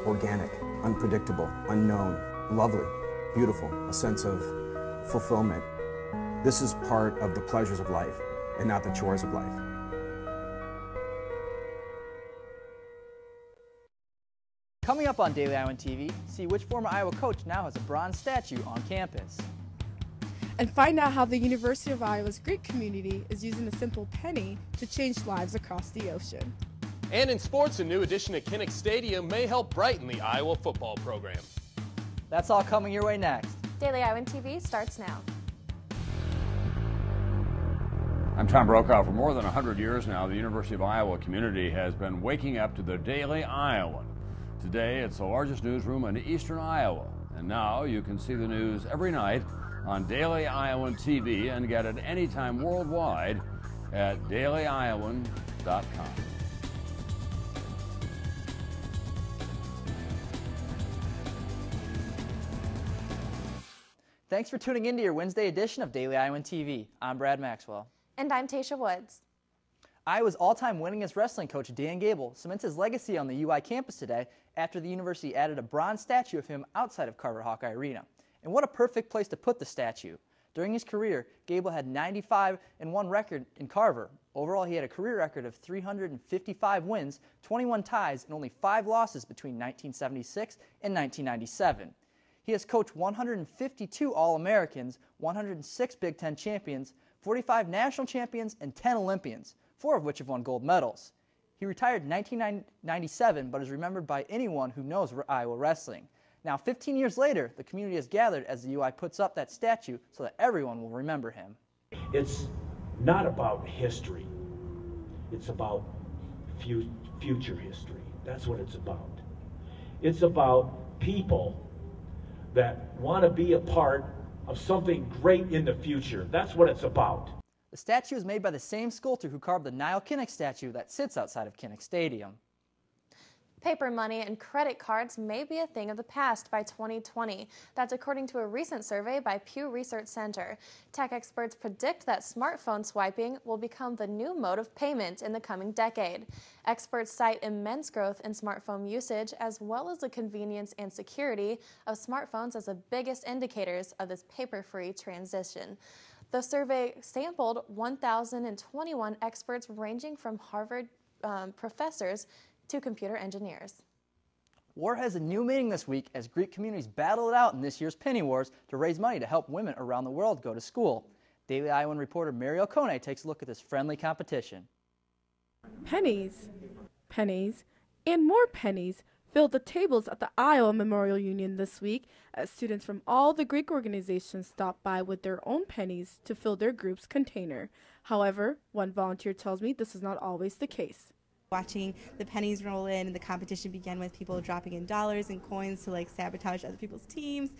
organic, unpredictable, unknown, lovely, beautiful, a sense of fulfillment. This is part of the pleasures of life and not the chores of life. Coming up on Daily Iowan TV, see which former Iowa coach now has a bronze statue on campus. And find out how the University of Iowa's Greek community is using a simple penny to change lives across the ocean. And in sports, a new addition at Kinnick Stadium may help brighten the Iowa football program. That's all coming your way next. Daily Iowan TV starts now. I'm Tom Brokaw. For more than 100 years now, the University of Iowa community has been waking up to the Daily Iowan. Today, it's the largest newsroom in eastern Iowa. And now you can see the news every night on Daily Iowan TV and get it anytime worldwide at dailyiowan.com. Thanks for tuning in to your Wednesday edition of Daily Iowan TV. I'm Brad Maxwell. And I'm Taysha Woods. Iowa's all-time winningest wrestling coach Dan Gable cements his legacy on the UI campus today after the university added a bronze statue of him outside of Carver-Hawkeye Arena. And what a perfect place to put the statue. During his career, Gable had 95-1 record in Carver. Overall, he had a career record of 355 wins, 21 ties, and only 5 losses between 1976 and 1997. He has coached 152 All-Americans, 106 Big Ten champions, 45 national champions, and 10 Olympians, 4 of which have won gold medals. He retired in 1997, but is remembered by anyone who knows Iowa wrestling. Now, 15 years later, the community has gathered as the UI puts up that statue so that everyone will remember him. It's not about history. It's about future history. That's what it's about. It's about people that want to be a part of something great in the future. That's what it's about. The statue is made by the same sculptor who carved the Kinnick statue that sits outside of Kinnick Stadium. Paper money and credit cards may be a thing of the past by 2020. That's according to a recent survey by Pew Research Center. Tech experts predict that smartphone swiping will become the new mode of payment in the coming decade. Experts cite immense growth in smartphone usage as well as the convenience and security of smartphones as the biggest indicators of this paper-free transition. The survey sampled 1,021 experts ranging from Harvard professors to computer engineers. War has a new meaning this week as Greek communities battle it out in this year's Penny Wars to raise money to help women around the world go to school. Daily Iowan reporter Mary O'Connor takes a look at this friendly competition. Pennies, pennies, and more pennies filled the tables at the Iowa Memorial Union this week as students from all the Greek organizations stopped by with their own pennies to fill their group's container. However, one volunteer tells me this is not always the case. Watching the pennies roll in and the competition began with people dropping in dollars and coins to sabotage other people's teams.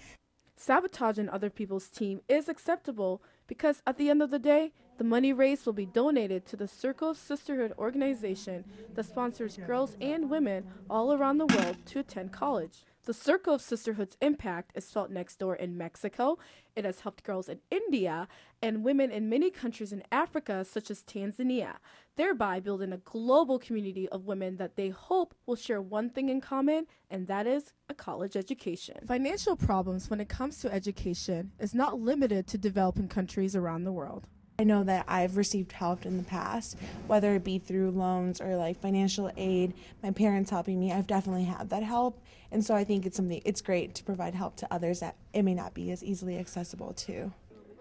Sabotaging other people's team is acceptable because at the end of the day, the money raised will be donated to the Circle of Sisterhood organization that sponsors girls and women all around the world to attend college. The Circle of Sisterhood's impact is felt next door in Mexico. It has helped girls in India and women in many countries in Africa, such as Tanzania, thereby building a global community of women that they hope will share one thing in common, and that is a college education. Financial problems when it comes to education is not limited to developing countries around the world. I know that I've received help in the past, whether it be through loans or financial aid, my parents helping me. I've definitely had that help, and so I think it's great to provide help to others that it may not be as easily accessible to.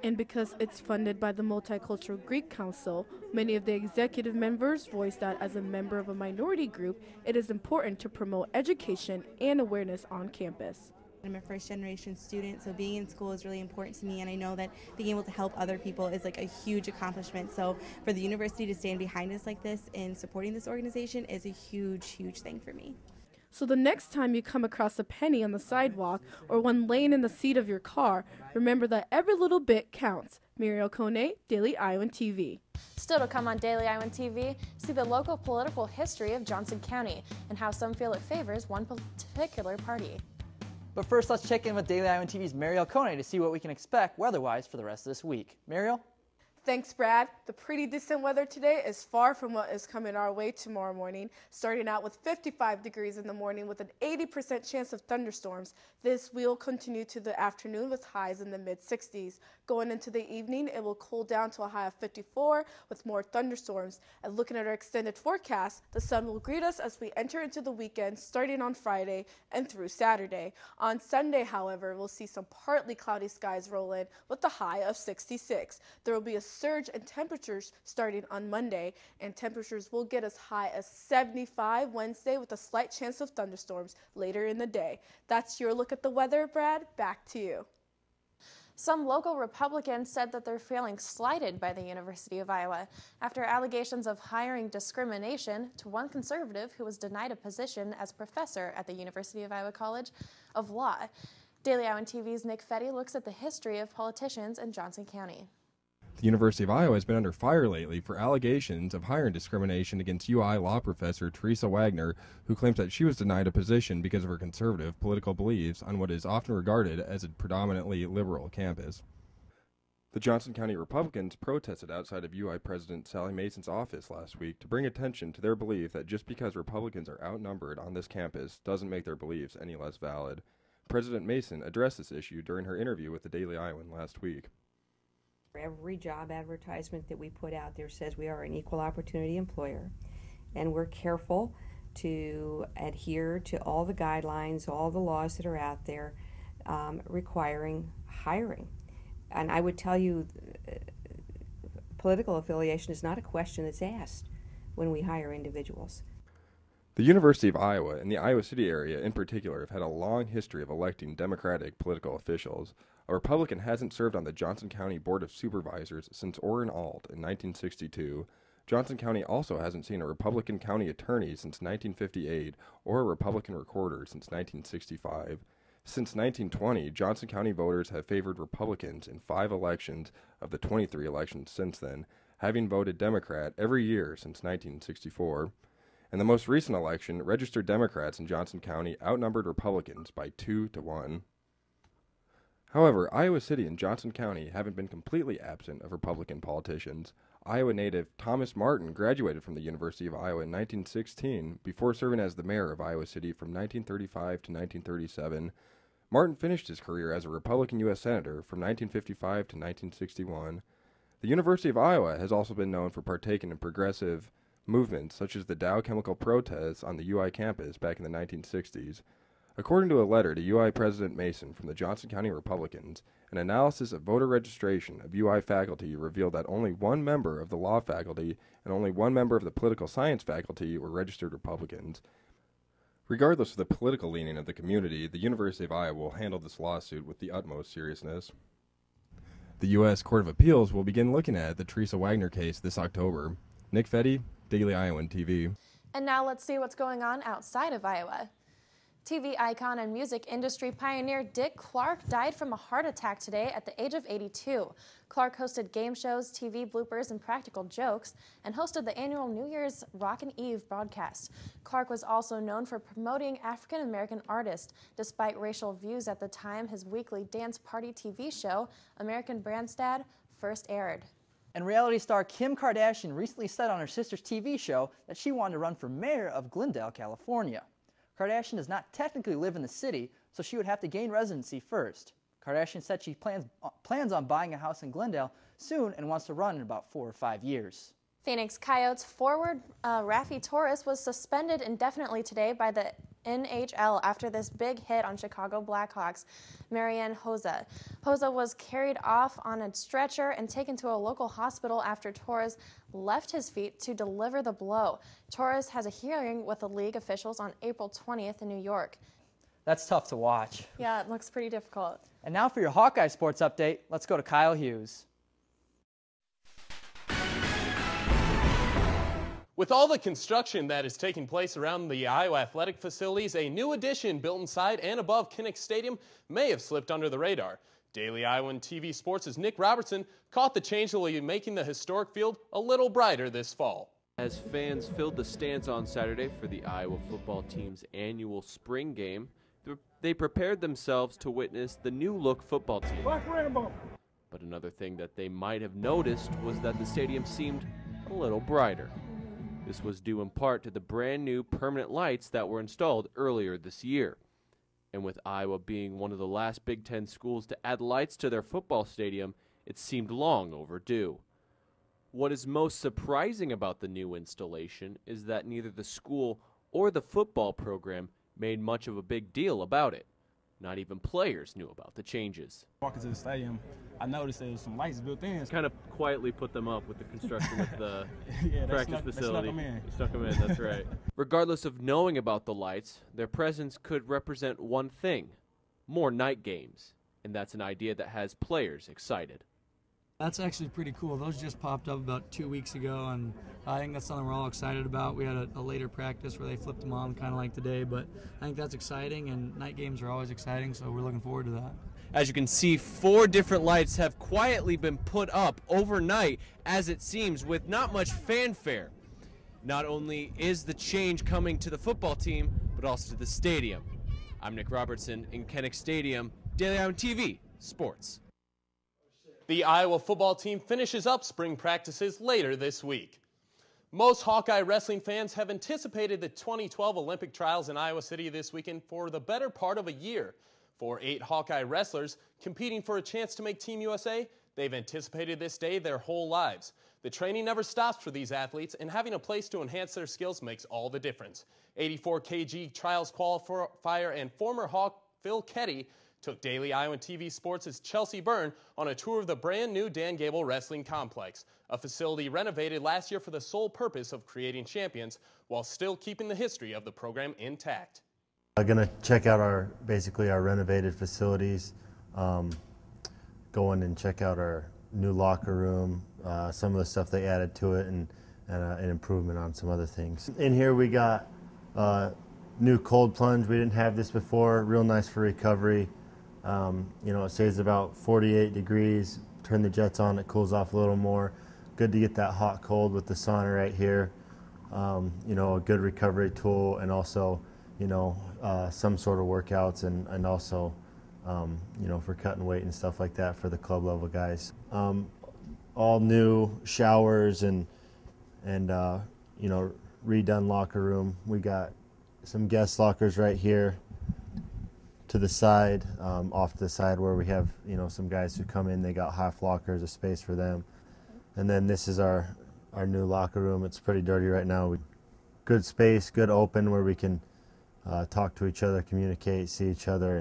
And because it's funded by the Multicultural Greek Council, many of the executive members voiced that as a member of a minority group, it is important to promote education and awareness on campus. I'm a first-generation student, so being in school is really important to me, and I know that being able to help other people is a huge accomplishment. So for the university to stand behind us like this and supporting this organization is a huge, huge thing for me. So the next time you come across a penny on the sidewalk or one laying in the seat of your car, remember that every little bit counts. Mary O'Connor, Daily Iowan TV. Still to come on Daily Iowan TV, see the local political history of Johnson County and how some feel it favors one particular party. But first, let's check in with Daily Iowan TV's Mary O'Connor to see what we can expect weather-wise for the rest of this week. Mariel? Thanks, Brad. The pretty decent weather today is far from what is coming our way tomorrow morning, starting out with 55 degrees in the morning with an 80% chance of thunderstorms. This will continue to the afternoon with highs in the mid-60s. Going into the evening, it will cool down to a high of 54 with more thunderstorms. And looking at our extended forecast, the sun will greet us as we enter into the weekend, starting on Friday and through Saturday. On Sunday, however, we'll see some partly cloudy skies roll in with a high of 66. There will be a surge in temperatures starting on Monday, and temperatures will get as high as 75 Wednesday with a slight chance of thunderstorms later in the day. That's your look at the weather, Brad. Back to you. Some local Republicans said that they're feeling slighted by the University of Iowa after allegations of hiring discrimination to one conservative who was denied a position as professor at the University of Iowa College of Law. Daily Iowan TV's Nick Fetty looks at the history of politicians in Johnson County. The University of Iowa has been under fire lately for allegations of hiring discrimination against UI law professor Taysha Wagner, who claims that she was denied a position because of her conservative political beliefs on what is often regarded as a predominantly liberal campus. The Johnson County Republicans protested outside of UI President Sally Mason's office last week to bring attention to their belief that just because Republicans are outnumbered on this campus doesn't make their beliefs any less valid. President Mason addressed this issue during her interview with the Daily Iowan last week. Every job advertisement that we put out there says we are an equal opportunity employer, and we're careful to adhere to all the guidelines, all the laws that are out there requiring hiring. And I would tell you, political affiliation is not a question that's asked when we hire individuals. The University of Iowa and the Iowa City area in particular have had a long history of electing Democratic political officials. A Republican hasn't served on the Johnson County Board of Supervisors since Orrin Alt in 1962. Johnson County also hasn't seen a Republican county attorney since 1958 or a Republican recorder since 1965. Since 1920, Johnson County voters have favored Republicans in 5 elections of the 23 elections since then, having voted Democrat every year since 1964. In the most recent election, registered Democrats in Johnson County outnumbered Republicans by 2-1. However, Iowa City and Johnson County haven't been completely absent of Republican politicians. Iowa native Thomas Martin graduated from the University of Iowa in 1916 before serving as the mayor of Iowa City from 1935 to 1937. Martin finished his career as a Republican U.S. Senator from 1955 to 1961. The University of Iowa has also been known for partaking in progressive movements such as the Dow Chemical protests on the UI campus back in the 1960s. According to a letter to UI President Mason from the Johnson County Republicans, an analysis of voter registration of UI faculty revealed that only one member of the law faculty and only one member of the political science faculty were registered Republicans. Regardless of the political leaning of the community, the University of Iowa will handle this lawsuit with the utmost seriousness. The U.S. Court of Appeals will begin looking at the Taysha Wagner case this October. Nick Fetty, Daily Iowan TV. And now let's see what's going on outside of Iowa. TV icon and music industry pioneer Dick Clark died from a heart attack today at the age of 82. Clark hosted game shows, TV bloopers, and practical jokes, and hosted the annual New Year's Rockin' Eve broadcast. Clark was also known for promoting African-American artists. Despite racial views at the time, his weekly dance party TV show, American Bandstand, first aired. And reality star Kim Kardashian recently said on her sister's TV show that she wanted to run for mayor of Glendale, California. Kardashian does not technically live in the city, so she would have to gain residency first. Kardashian said she plans on buying a house in Glendale soon and wants to run in about 4 or 5 years. Phoenix Coyotes forward Raffi Torres was suspended indefinitely today by the NHL after this big hit on Chicago Blackhawks Marian Hossa. Hossa was carried off on a stretcher and taken to a local hospital after Torres left his feet to deliver the blow. Torres has a hearing with the league officials on April 20th in New York. That's tough to watch. Yeah, it looks pretty difficult. And now for your Hawkeye sports update, let's go to Kyle Hughes. With all the construction that is taking place around the Iowa athletic facilities, a new addition built inside and above Kinnick Stadium may have slipped under the radar. Daily Iowan TV Sports' Nick Robertson caught the change that will be making the historic field a little brighter this fall. As fans filled the stands on Saturday for the Iowa football team's annual spring game, they prepared themselves to witness the new-look football team. But But another thing that they might have noticed was that the stadium seemed a little brighter. This was due in part to the brand new permanent lights that were installed earlier this year. And with Iowa being one of the last Big Ten schools to add lights to their football stadium, it seemed long overdue. What is most surprising about the new installation is that neither the school or the football program made much of a big deal about it. Not even players knew about the changes. Walking to the stadium, I noticed there was some lights built in. Kind of quietly put them up with the construction of the practice facility. They snuck them in, that's right. Regardless of knowing about the lights, their presence could represent one thing: more night games. And that's an idea that has players excited. That's actually pretty cool. Those just popped up about 2 weeks ago, and I think that's something we're all excited about. We had a later practice where they flipped them on, kind of like today, but I think that's exciting, and night games are always exciting, so we're looking forward to that. As you can see, 4 different lights have quietly been put up overnight, as it seems, with not much fanfare. Not only is the change coming to the football team, but also to the stadium. I'm Nick Robertson in Kinnick Stadium, Daily Iowan TV Sports. The Iowa football team finishes up spring practices later this week. Most Hawkeye wrestling fans have anticipated the 2012 Olympic trials in Iowa City this weekend for the better part of a year. For 8 Hawkeye wrestlers competing for a chance to make Team USA, they've anticipated this day their whole lives. The training never stops for these athletes, and having a place to enhance their skills makes all the difference. 84 kg trials qualifier and former Hawk Phil Fetty took Daily Iowan TV Sports' Chelsea Byrne on a tour of the brand new Dan Gable Wrestling Complex, a facility renovated last year for the sole purpose of creating champions while still keeping the history of the program intact. I'm going to check out basically our renovated facilities, go in and check out our new locker room, some of the stuff they added to it, and an improvement on some other things. In here we got new cold plunge. We didn't have this before, real nice for recovery. You know, it stays about 48 degrees. Turn the jets on, it cools off a little more. Good to get that hot cold with the sauna right here. You know, a good recovery tool, and also, you know, some sort of workouts, and also, you know, for cutting weight and stuff like that for the club level guys. All new showers and you know, redone locker room. We got some guest lockers right here to the side, off to the side where we have, you know, some guys who come in, they got half lockers, a space for them. And then this is our new locker room. It's pretty dirty right now. Good space, good open where we can talk to each other, communicate, see each other,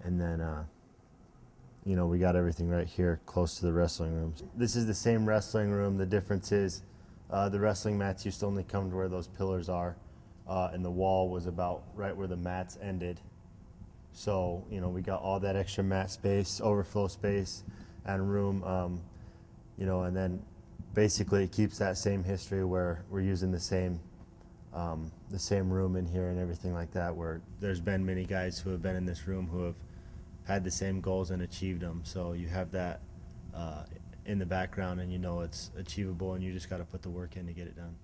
and then you know, we got everything right here close to the wrestling rooms. This is the same wrestling room. The difference is the wrestling mats used to only come to where those pillars are, and the wall was about right where the mats ended. So, you know, we got all that extra mat space, overflow space, and room, you know, and then basically it keeps that same history where we're using the same room in here and everything like that, where there's been many guys who have been in this room who have had the same goals and achieved them. So you have that in the background, and you know it's achievable, and you just got to put the work in to get it done.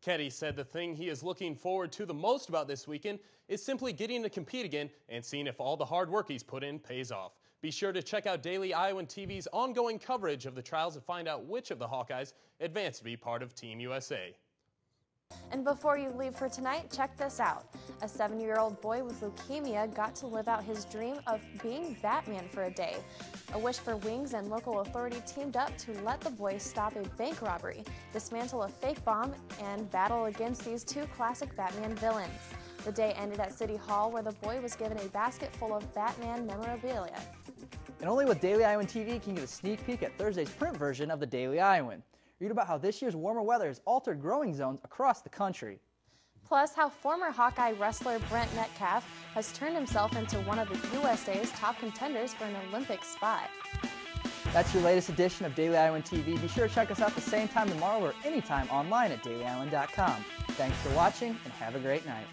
Fetty said the thing he is looking forward to the most about this weekend is simply getting to compete again and seeing if all the hard work he's put in pays off. Be sure to check out Daily Iowan TV's ongoing coverage of the trials to find out which of the Hawkeyes advanced to be part of Team USA. And before you leave for tonight, check this out. A 7-year-old boy with leukemia got to live out his dream of being Batman for a day. A Wish for Wings and local authority teamed up to let the boy stop a bank robbery, dismantle a fake bomb, and battle against these 2 classic Batman villains. The day ended at City Hall, where the boy was given a basket full of Batman memorabilia. And only with Daily Iowan TV can you get a sneak peek at Thursday's print version of the Daily Iowan. Read about how this year's warmer weather has altered growing zones across the country. Plus, how former Hawkeye wrestler Brent Metcalf has turned himself into one of the USA's top contenders for an Olympic spot. That's your latest edition of Daily Iowan TV. Be sure to check us out the same time tomorrow or anytime online at dailyiowan.com. Thanks for watching, and have a great night.